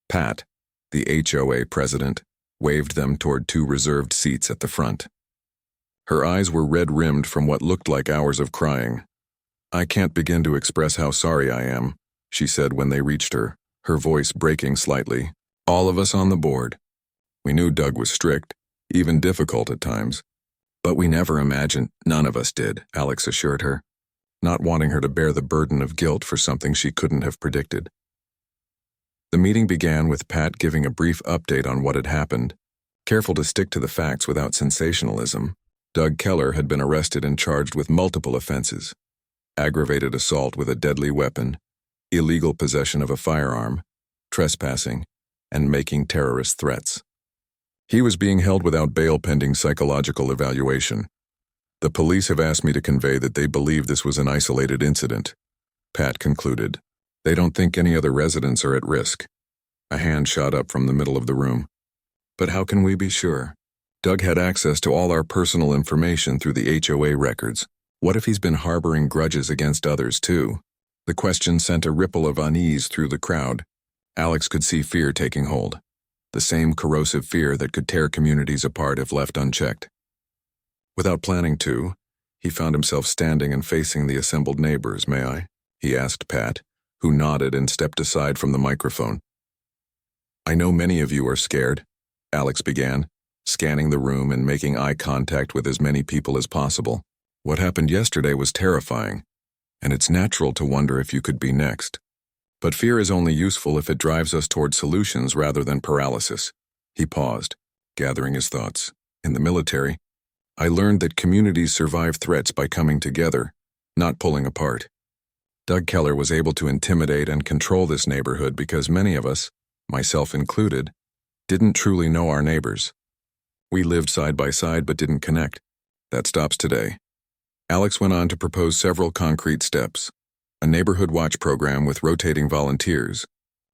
Pat, the HOA president, waved them toward two reserved seats at the front. Her eyes were red-rimmed from what looked like hours of crying. I can't begin to express how sorry I am, she said when they reached her, her voice breaking slightly. All of us on the board. We knew Doug was strict, even difficult at times. But we never imagined, none of us did, Alex assured her, not wanting her to bear the burden of guilt for something she couldn't have predicted. The meeting began with Pat giving a brief update on what had happened, careful to stick to the facts without sensationalism. Doug Keller had been arrested and charged with multiple offenses: aggravated assault with a deadly weapon, illegal possession of a firearm, trespassing, and making terrorist threats. He was being held without bail pending psychological evaluation. The police have asked me to convey that they believe this was an isolated incident, Pat concluded. They don't think any other residents are at risk. A hand shot up from the middle of the room. But how can we be sure? Doug had access to all our personal information through the HOA records. What if he's been harboring grudges against others, too? The question sent a ripple of unease through the crowd. Alex could see fear taking hold. The same corrosive fear that could tear communities apart if left unchecked. Without planning to, he found himself standing and facing the assembled neighbors. May I? He asked Pat, who nodded and stepped aside from the microphone. I know many of you are scared, Alex began, scanning the room and making eye contact with as many people as possible. What happened yesterday was terrifying, and it's natural to wonder if you could be next. But fear is only useful if it drives us toward solutions rather than paralysis. He paused, gathering his thoughts. In the military, I learned that communities survive threats by coming together, not pulling apart. Doug Keller was able to intimidate and control this neighborhood because many of us, myself included, didn't truly know our neighbors. We lived side by side but didn't connect. That stops today. Alex went on to propose several concrete steps: a neighborhood watch program with rotating volunteers,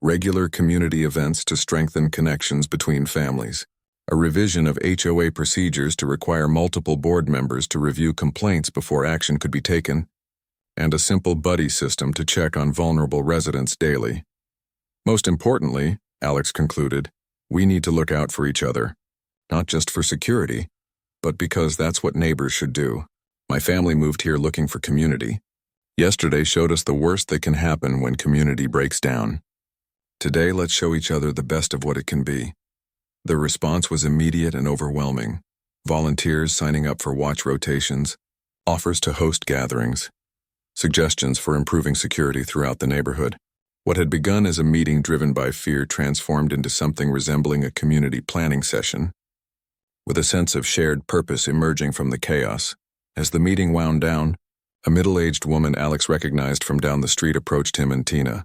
regular community events to strengthen connections between families, a revision of HOA procedures to require multiple board members to review complaints before action could be taken, and a simple buddy system to check on vulnerable residents daily. Most importantly, Alex concluded, we need to look out for each other, not just for security, but because that's what neighbors should do. My family moved here looking for community. Yesterday showed us the worst that can happen when community breaks down. Today, let's show each other the best of what it can be. The response was immediate and overwhelming. Volunteers signing up for watch rotations, offers to host gatherings, suggestions for improving security throughout the neighborhood. What had begun as a meeting driven by fear transformed into something resembling a community planning session, with a sense of shared purpose emerging from the chaos. As the meeting wound down, a middle-aged woman Alex recognized from down the street approached him and Tina.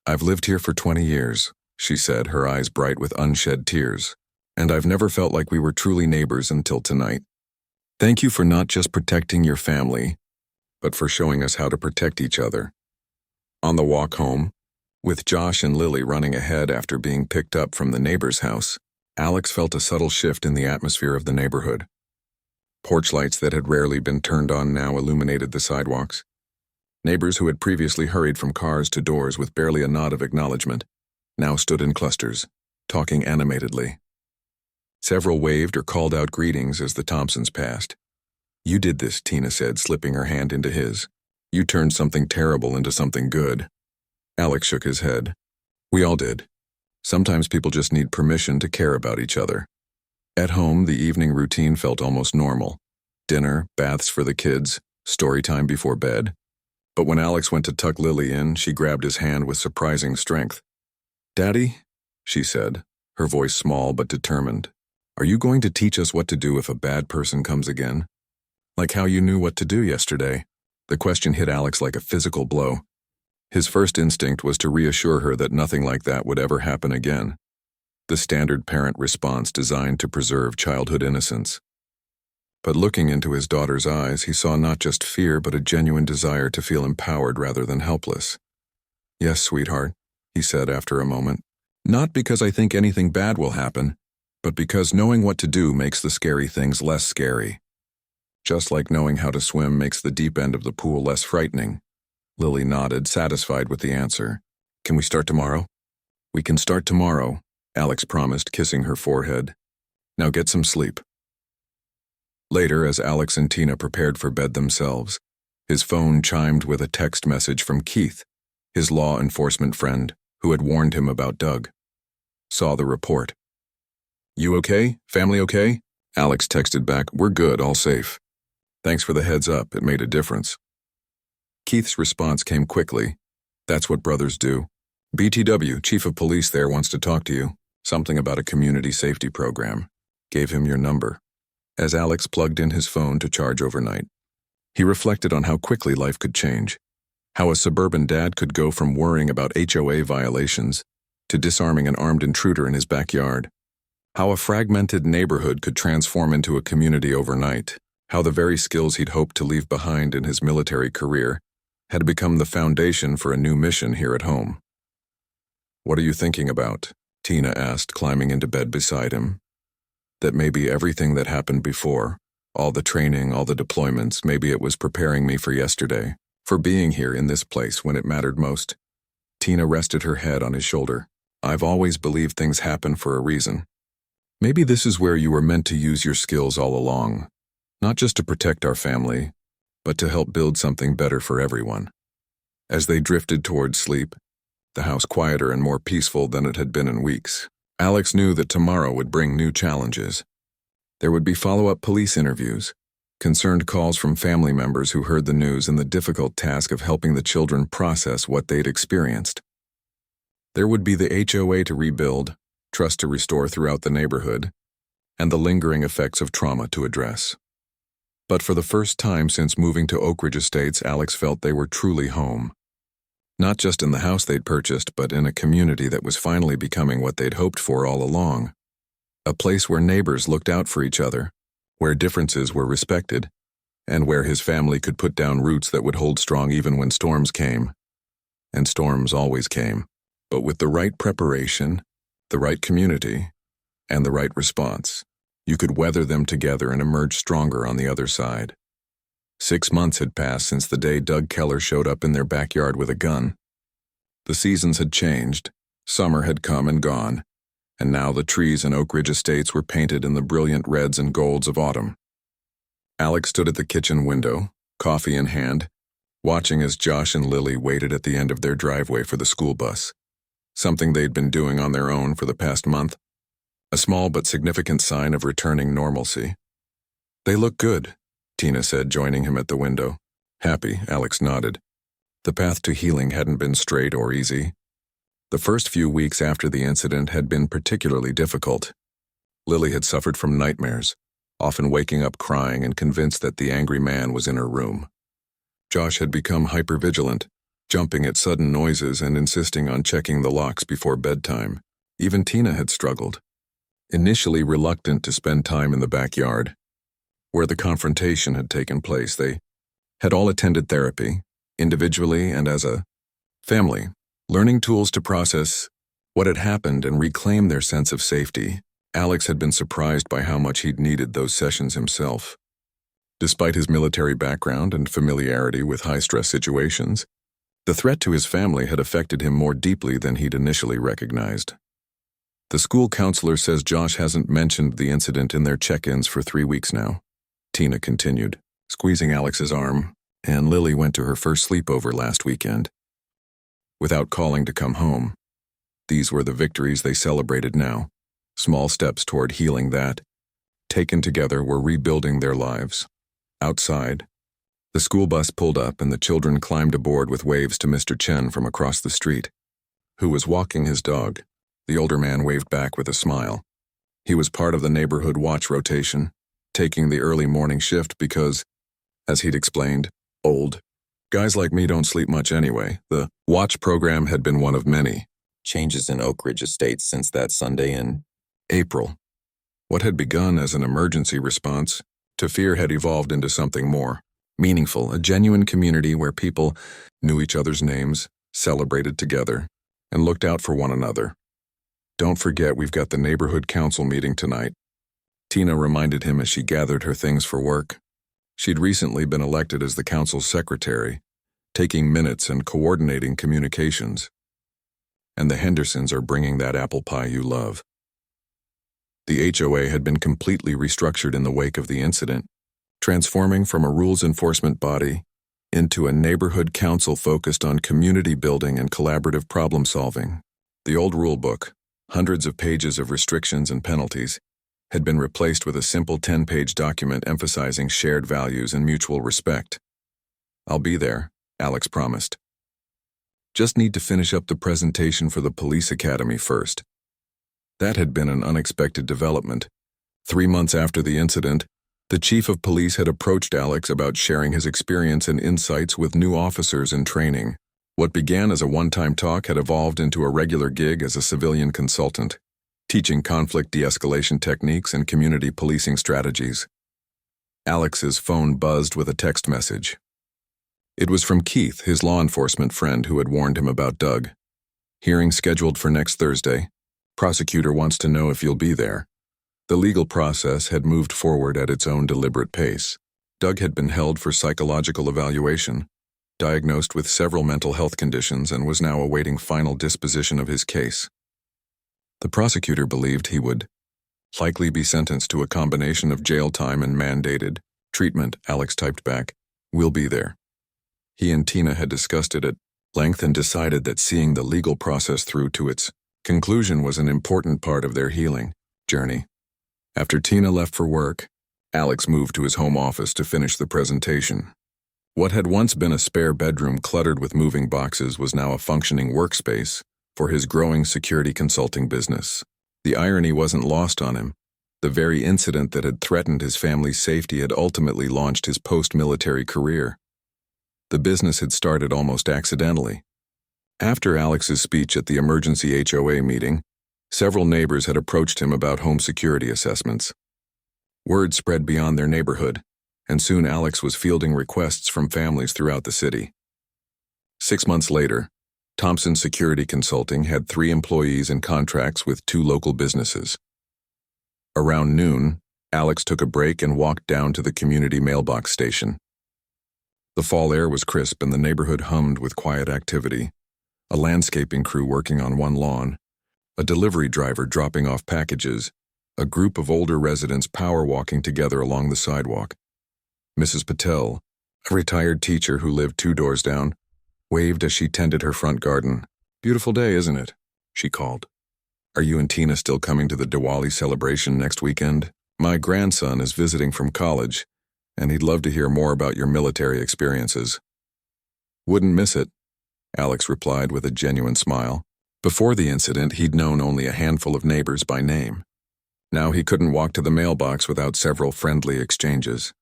I've lived here for 20 years, she said, her eyes bright with unshed tears, and I've never felt like we were truly neighbors until tonight. Thank you for not just protecting your family, but for showing us how to protect each other. On the walk home, with Josh and Lily running ahead after being picked up from the neighbor's house, Alex felt a subtle shift in the atmosphere of the neighborhood. Porch lights that had rarely been turned on now illuminated the sidewalks. Neighbors who had previously hurried from cars to doors with barely a nod of acknowledgement now stood in clusters, talking animatedly. Several waved or called out greetings as the Thompsons passed. You did this, Tina said, slipping her hand into his. You turned something terrible into something good. Alex shook his head. We all did. Sometimes people just need permission to care about each other. At home, the evening routine felt almost normal. Dinner, baths for the kids, story time before bed. But when Alex went to tuck Lily in, she grabbed his hand with surprising strength. Daddy, she said, her voice small but determined, are you going to teach us what to do if a bad person comes again? Like how you knew what to do yesterday. The question hit Alex like a physical blow. His first instinct was to reassure her that nothing like that would ever happen again. The standard parent response designed to preserve childhood innocence. But looking into his daughter's eyes, he saw not just fear but a genuine desire to feel empowered rather than helpless. Yes, sweetheart, he said after a moment. Not because I think anything bad will happen, but because knowing what to do makes the scary things less scary. Just like knowing how to swim makes the deep end of the pool less frightening. Lily nodded, satisfied with the answer. Can we start tomorrow? We can start tomorrow, Alex promised, kissing her forehead. Now get some sleep. Later, as Alex and Tina prepared for bed themselves, his phone chimed with a text message from Keith, his law enforcement friend, who had warned him about Doug. Saw the report. You okay? Family okay? Alex texted back, we're good, all safe. Thanks for the heads up, it made a difference. Keith's response came quickly. That's what brothers do. BTW, Chief of Police there wants to talk to you. Something about a community safety program. Gave him your number. As Alex plugged in his phone to charge overnight, he reflected on how quickly life could change. How a suburban dad could go from worrying about HOA violations to disarming an armed intruder in his backyard. How a fragmented neighborhood could transform into a community overnight. How the very skills he'd hoped to leave behind in his military career had become the foundation for a new mission here at home. What are you thinking about? Tina asked, climbing into bed beside him. That maybe everything that happened before, all the training, all the deployments, maybe it was preparing me for yesterday, for being here in this place when it mattered most. Tina rested her head on his shoulder. I've always believed things happen for a reason. Maybe this is where you were meant to use your skills all along, not just to protect our family, but to help build something better for everyone. As they drifted toward sleep, the house quieter and more peaceful than it had been in weeks, Alex knew that tomorrow would bring new challenges. There would be follow-up police interviews, concerned calls from family members who heard the news, and the difficult task of helping the children process what they'd experienced. There would be the HOA to rebuild, trust to restore throughout the neighborhood, and the lingering effects of trauma to address. But for the first time since moving to Oak Ridge Estates, Alex felt they were truly home. Not just in the house they'd purchased, but in a community that was finally becoming what they'd hoped for all along. A place where neighbors looked out for each other, where differences were respected, and where his family could put down roots that would hold strong even when storms came. And storms always came, but with the right preparation, the right community, and the right response, you could weather them together and emerge stronger on the other side. 6 months had passed since the day Doug Keller showed up in their backyard with a gun. The seasons had changed, summer had come and gone, and now the trees in Oak Ridge Estates were painted in the brilliant reds and golds of autumn. Alex stood at the kitchen window, coffee in hand, watching as Josh and Lily waited at the end of their driveway for the school bus, something they'd been doing on their own for the past month, a small but significant sign of returning normalcy. "They look good," Tina said, joining him at the window. Happy, Alex nodded. The path to healing hadn't been straight or easy. The first few weeks after the incident had been particularly difficult. Lily had suffered from nightmares, often waking up crying and convinced that the angry man was in her room. Josh had become hypervigilant, jumping at sudden noises and insisting on checking the locks before bedtime. Even Tina had struggled, initially reluctant to spend time in the backyard, where the confrontation had taken place. They had all attended therapy, individually and as a family, learning tools to process what had happened and reclaim their sense of safety. Alex had been surprised by how much he'd needed those sessions himself. Despite his military background and familiarity with high-stress situations, the threat to his family had affected him more deeply than he'd initially recognized. The school counselor says Josh hasn't mentioned the incident in their check-ins for 3 weeks now, Tina continued, squeezing Alex's arm, and Lily went to her first sleepover last weekend. Without calling to come home. These were the victories they celebrated now, small steps toward healing that, taken together, were rebuilding their lives. Outside, the school bus pulled up and the children climbed aboard with waves to Mr. Chen from across the street, who was walking his dog. The older man waved back with a smile. He was part of the neighborhood watch rotation, taking the early morning shift because, as he'd explained, old guys like me don't sleep much anyway. The watch program had been one of many changes in Oak Ridge Estates since that Sunday in April. What had begun as an emergency response to fear had evolved into something more meaningful, a genuine community where people knew each other's names, celebrated together, and looked out for one another. "Don't forget, we've got the neighborhood council meeting tonight," Tina reminded him as she gathered her things for work. She'd recently been elected as the council's secretary, taking minutes and coordinating communications. "And the Hendersons are bringing that apple pie you love." The HOA had been completely restructured in the wake of the incident, transforming from a rules enforcement body into a neighborhood council focused on community building and collaborative problem solving. The old rule book, hundreds of pages of restrictions and penalties, had been replaced with a simple 10-page document emphasizing shared values and mutual respect. "I'll be there," Alex promised. "Just need to finish up the presentation for the police academy first." That had been an unexpected development. 3 months after the incident, the chief of police had approached Alex about sharing his experience and insights with new officers in training. What began as a one-time talk had evolved into a regular gig as a civilian consultant, teaching conflict de-escalation techniques and community policing strategies. Alex's phone buzzed with a text message. It was from Keith, his law enforcement friend who had warned him about Doug. "Hearing scheduled for next Thursday. Prosecutor wants to know if you'll be there." The legal process had moved forward at its own deliberate pace. Doug had been held for psychological evaluation, diagnosed with several mental health conditions, and was now awaiting final disposition of his case. The prosecutor believed he would likely be sentenced to a combination of jail time and mandated treatment. Alex typed back, "We'll be there." He and Tina had discussed it at length and decided that seeing the legal process through to its conclusion was an important part of their healing journey. After Tina left for work, Alex moved to his home office to finish the presentation. What had once been a spare bedroom cluttered with moving boxes was now a functioning workspace for his growing security consulting business. The irony wasn't lost on him. The very incident that had threatened his family's safety had ultimately launched his post-military career. The business had started almost accidentally, After Alex's speech at the emergency HOA meeting, several neighbors had approached him about home security assessments. Word spread beyond their neighborhood, and soon Alex was fielding requests from families throughout the city. 6 months later, Thompson Security Consulting had 3 employees and contracts with 2 local businesses. Around noon, Alex took a break and walked down to the community mailbox station. The fall air was crisp and the neighborhood hummed with quiet activity. A landscaping crew working on one lawn, a delivery driver dropping off packages, a group of older residents power walking together along the sidewalk. Mrs. Patel, a retired teacher who lived 2 doors down, waved as she tended her front garden. "Beautiful day, isn't it?" she called. "Are you and Tina still coming to the Diwali celebration next weekend? My grandson is visiting from college, and he'd love to hear more about your military experiences." "Wouldn't miss it," Alex replied with a genuine smile. Before the incident, he'd known only a handful of neighbors by name. Now he couldn't walk to the mailbox without several friendly exchanges.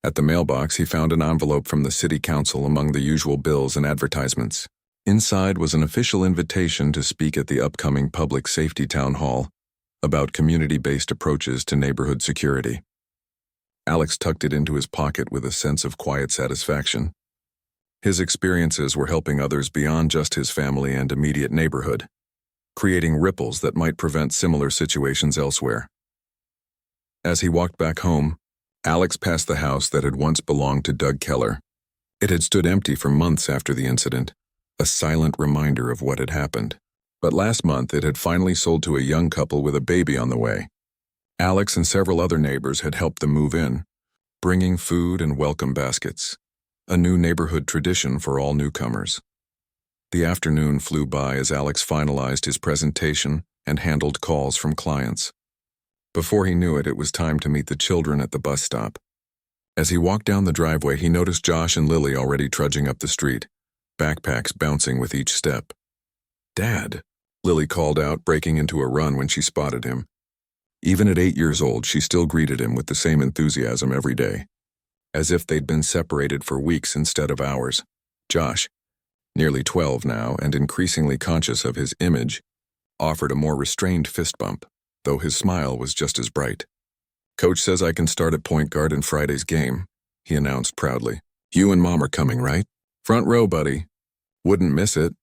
At the mailbox, he found an envelope from the city council among the usual bills and advertisements. Inside was an official invitation to speak at the upcoming public safety town hall about community-based approaches to neighborhood security. Alex tucked it into his pocket with a sense of quiet satisfaction. His experiences were helping others beyond just his family and immediate neighborhood, creating ripples that might prevent similar situations elsewhere. As he walked back home, Alex passed the house that had once belonged to Doug Keller. It had stood empty for months after the incident, a silent reminder of what had happened. But last month it had finally sold to a young couple with a baby on the way. Alex and several other neighbors had helped them move in, bringing food and welcome baskets, a new neighborhood tradition for all newcomers. The afternoon flew by as Alex finalized his presentation and handled calls from clients. Before he knew it, it was time to meet the children at the bus stop. As he walked down the driveway, he noticed Josh and Lily already trudging up the street, backpacks bouncing with each step. "Dad," Lily called out, breaking into a run when she spotted him. Even at 8 years old, she still greeted him with the same enthusiasm every day, as if they'd been separated for weeks instead of hours. Josh, nearly 12 now and increasingly conscious of his image, offered a more restrained fist bump, though his smile was just as bright. "Coach says I can start at point guard in Friday's game," he announced proudly. "You and Mom are coming, right?" "Front row, buddy." "Wouldn't miss it,"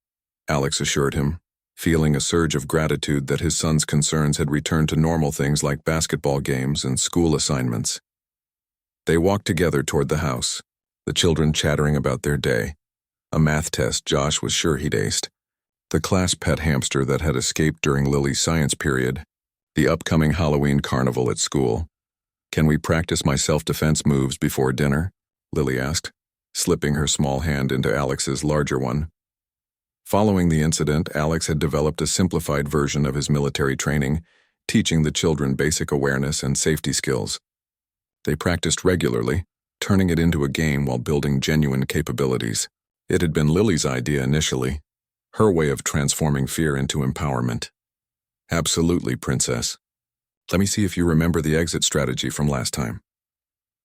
Alex assured him, feeling a surge of gratitude that his son's concerns had returned to normal things like basketball games and school assignments. They walked together toward the house, the children chattering about their day, a math test Josh was sure he'd aced, the class pet hamster that had escaped during Lily's science period, the upcoming Halloween carnival at school. "Can we practice my self-defense moves before dinner?" Lily asked, slipping her small hand into Alex's larger one. Following the incident, Alex had developed a simplified version of his military training, teaching the children basic awareness and safety skills. They practiced regularly, turning it into a game while building genuine capabilities. It had been Lily's idea initially, her way of transforming fear into empowerment. "Absolutely, Princess. Let me see if you remember the exit strategy from last time."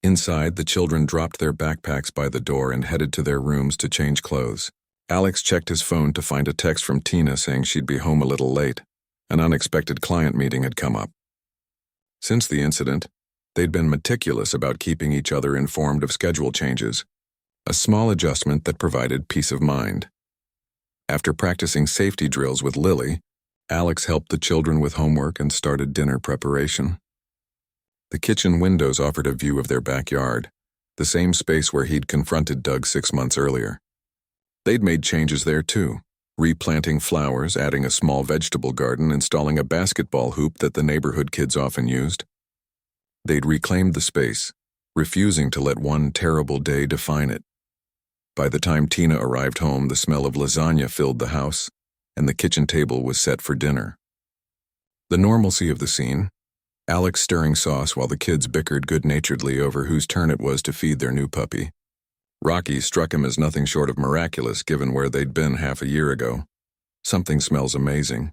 Inside, the children dropped their backpacks by the door and headed to their rooms to change clothes. Alex checked his phone to find a text from Tina saying she'd be home a little late. An unexpected client meeting had come up. Since the incident, they'd been meticulous about keeping each other informed of schedule changes, a small adjustment that provided peace of mind. After practicing safety drills with Lily, Alex helped the children with homework and started dinner preparation. The kitchen windows offered a view of their backyard, the same space where he'd confronted Doug 6 months earlier. They'd made changes there too, replanting flowers, adding a small vegetable garden, installing a basketball hoop that the neighborhood kids often used. They'd reclaimed the space, refusing to let one terrible day define it. By the time Tina arrived home, the smell of lasagna filled the house, and the kitchen table was set for dinner. The normalcy of the scene, Alex stirring sauce while the kids bickered good-naturedly over whose turn it was to feed their new puppy. Rocky struck him as nothing short of miraculous given where they'd been half a year ago. "Something smells amazing,"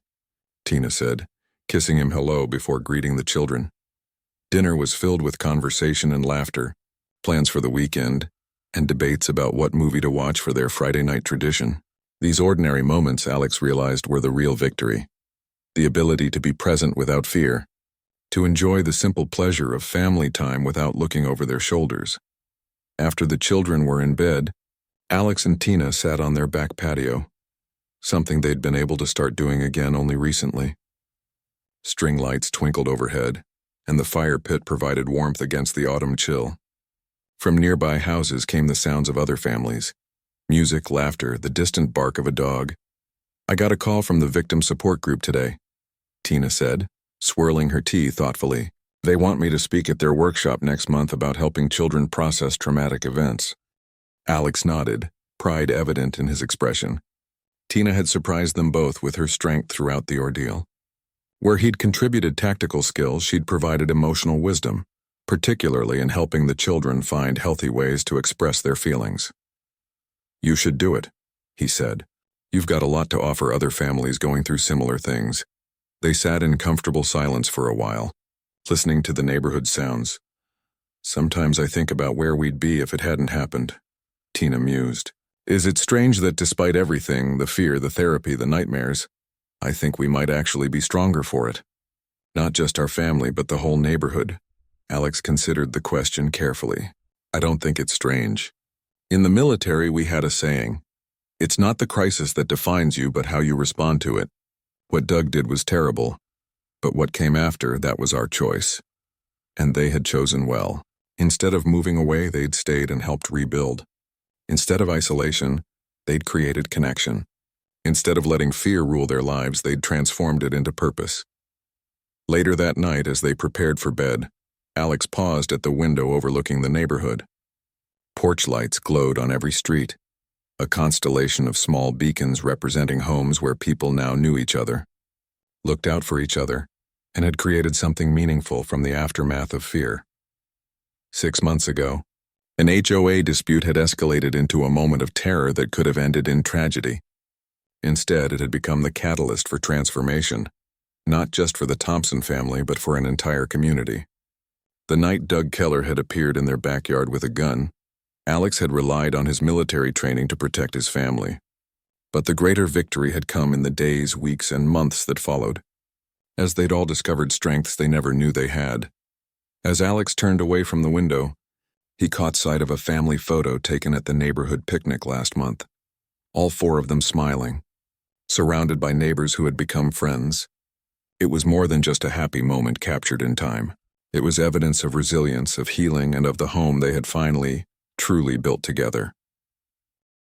Tina said, kissing him hello before greeting the children. Dinner was filled with conversation and laughter, plans for the weekend, and debates about what movie to watch for their Friday night tradition. These ordinary moments, Alex realized, were the real victory. The ability to be present without fear, to enjoy the simple pleasure of family time without looking over their shoulders. After the children were in bed, Alex and Tina sat on their back patio, something they'd been able to start doing again only recently. String lights twinkled overhead, and the fire pit provided warmth against the autumn chill. From nearby houses came the sounds of other families. Music, laughter, the distant bark of a dog. "I got a call from the victim support group today," Tina said, swirling her tea thoughtfully. "They want me to speak at their workshop next month about helping children process traumatic events." Alex nodded, pride evident in his expression. Tina had surprised them both with her strength throughout the ordeal. Where he'd contributed tactical skills, she'd provided emotional wisdom, particularly in helping the children find healthy ways to express their feelings. "You should do it," he said. "You've got a lot to offer other families going through similar things." They sat in comfortable silence for a while, listening to the neighborhood sounds. "Sometimes I think about where we'd be if it hadn't happened," Tina mused. "Is it strange that despite everything, the fear, the therapy, the nightmares, I think we might actually be stronger for it? Not just our family, but the whole neighborhood." Alex considered the question carefully. "I don't think it's strange. In the military, we had a saying, 'It's not the crisis that defines you, but how you respond to it.' What Doug did was terrible, but what came after, that was our choice. And they had chosen well. Instead of moving away, they'd stayed and helped rebuild. Instead of isolation, they'd created connection. Instead of letting fear rule their lives, they'd transformed it into purpose." Later that night, as they prepared for bed, Alex paused at the window overlooking the neighborhood. Porch lights glowed on every street, a constellation of small beacons representing homes where people now knew each other, looked out for each other, and had created something meaningful from the aftermath of fear. 6 months ago, an HOA dispute had escalated into a moment of terror that could have ended in tragedy. Instead, it had become the catalyst for transformation, not just for the Thompson family, but for an entire community. The night Doug Keller had appeared in their backyard with a gun, Alex had relied on his military training to protect his family. But the greater victory had come in the days, weeks, and months that followed, as they'd all discovered strengths they never knew they had. As Alex turned away from the window, he caught sight of a family photo taken at the neighborhood picnic last month. All 4 of them smiling, surrounded by neighbors who had become friends. It was more than just a happy moment captured in time. It was evidence of resilience, of healing, and of the home they had finally, truly built together.